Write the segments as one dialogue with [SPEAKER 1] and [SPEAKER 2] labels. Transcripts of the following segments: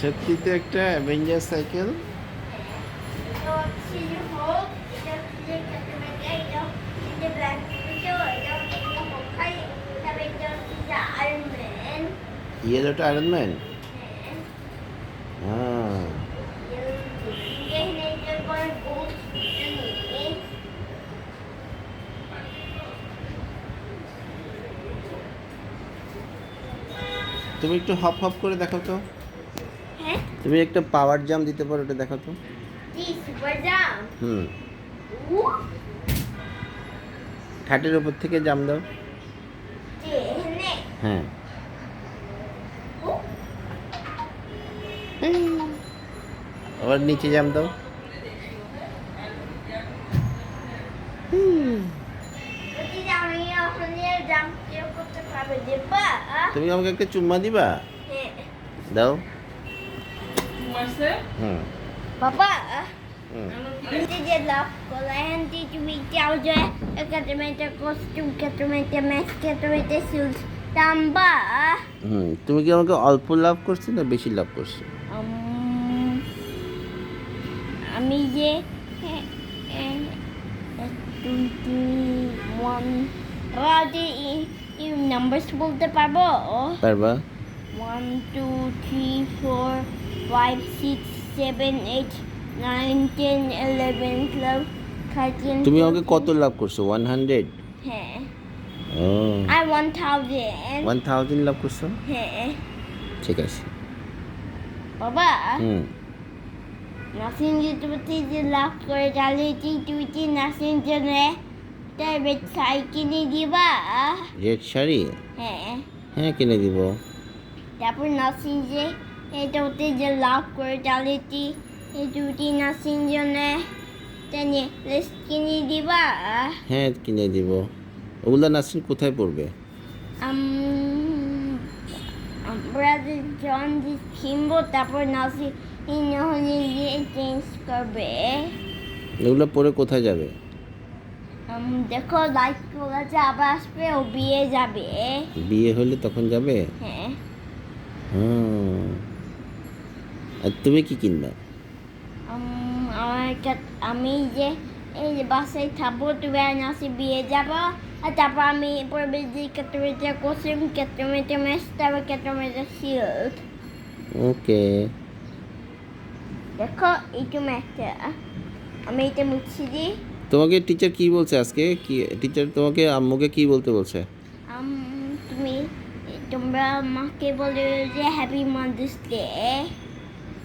[SPEAKER 1] সত্যি তো একটা অ্যাভেঞ্জার সাইকেল। ইয়েলোটা আয়রন ম্যান। হ্যাঁ, তুমি একটু হপ হপ করে দেখো তো। তুমি একটা পাওয়ার জাম্প দিতে পারো, ওটা দেখো তো। হুম, খাটের উপর থেকে জাম্প দাও। হ্যাঁ, আবার নিচে জাম্প দাও। তুমি আমাকে একটা চুম্মা দিবা? দাও। হুম
[SPEAKER 2] Papa,
[SPEAKER 1] হুম।
[SPEAKER 2] nanti dia lapor lah. Nanti cumi tahu je. Kata macam kostum, kata macam mask, kata macam shoes. Tambah.
[SPEAKER 1] হুম, তুমি কি আমাকে অল্প লাভ করছো না বেশি লাভ করছো?
[SPEAKER 2] আমি যে 21 নাম্বারস বলতে পারবো?
[SPEAKER 1] পারবা?
[SPEAKER 2] 1 2 3 4 5 6 7 8 9 10 11 12 13
[SPEAKER 1] তুমি আমাকে
[SPEAKER 2] 14
[SPEAKER 1] কত লাভ করছো? 100?
[SPEAKER 2] হ্যাঁ
[SPEAKER 1] ও,
[SPEAKER 2] আর 1000
[SPEAKER 1] 1000 লাভ করছো?
[SPEAKER 2] হ্যাঁ
[SPEAKER 1] ঠিক আছে।
[SPEAKER 2] বাবা
[SPEAKER 1] হুম,
[SPEAKER 2] নাসিন যদি যে লাভ করে তাহলে তুই কি নাসিন জন্য তার বেড সাই কিনে দিবা?
[SPEAKER 1] রেড শাড়ি?
[SPEAKER 2] হ্যাঁ
[SPEAKER 1] হ্যাঁ, কিনে দিব।
[SPEAKER 2] তারপর নাসিন যে এটা ওতে যে লাভ করে তাহলে তুই এই দুটি নাসিন জন্য তাই লিস্ট কিনে দিবা?
[SPEAKER 1] হ্যাঁ, কিনে দিব। ওগুলা নাসরিন কোথায় পড়বে?
[SPEAKER 2] আমরা যখন কিনবো তারপর নাসিন হলে গিয়ে চেঞ্জ করবে।
[SPEAKER 1] এগুলো পরে কোথায় যাবে?
[SPEAKER 2] দেখো লাইক করেছে আবার আসবে ও বিয়ে যাবে।
[SPEAKER 1] বিয়ে হলে তখন যাবে?
[SPEAKER 2] হ্যাঁ
[SPEAKER 1] হুম। আর তুমি কি কিনবা?
[SPEAKER 2] আমি যে এই যে বাসায় থাকবো তুমি আর নাসি বিয়ে যাবো আর তারপর আমি পড়বে যে কেটে কোচিং কেটে মেস তারপর কেটে শিল্ড।
[SPEAKER 1] ওকে।
[SPEAKER 2] দেখো এইটু ম্যাথটা আমি এটা মুছি দিই।
[SPEAKER 1] তোমাকে টিচার কি বলছে আজকে? কি টিচার তোমাকে আম্মুকে কি বলতে বলছে?
[SPEAKER 2] তোমরা মাকে বলে যে হ্যাপি মাদার্স ডে।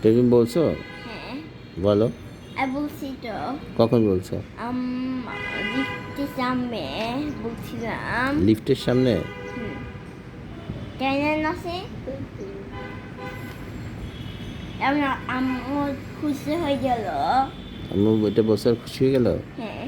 [SPEAKER 1] তুমি বলছো?
[SPEAKER 2] হ্যাঁ
[SPEAKER 1] বলো।
[SPEAKER 2] আমি বলছি তো।
[SPEAKER 1] কখন বলছো?
[SPEAKER 2] লিফটের সামনে বলছিলাম।
[SPEAKER 1] লিফটের সামনে?
[SPEAKER 2] তাই না নাসি? আমার খুশি হয়ে গেল।
[SPEAKER 1] আম্মু এটা বছর খুশি হয়ে গেল?
[SPEAKER 2] হ্যাঁ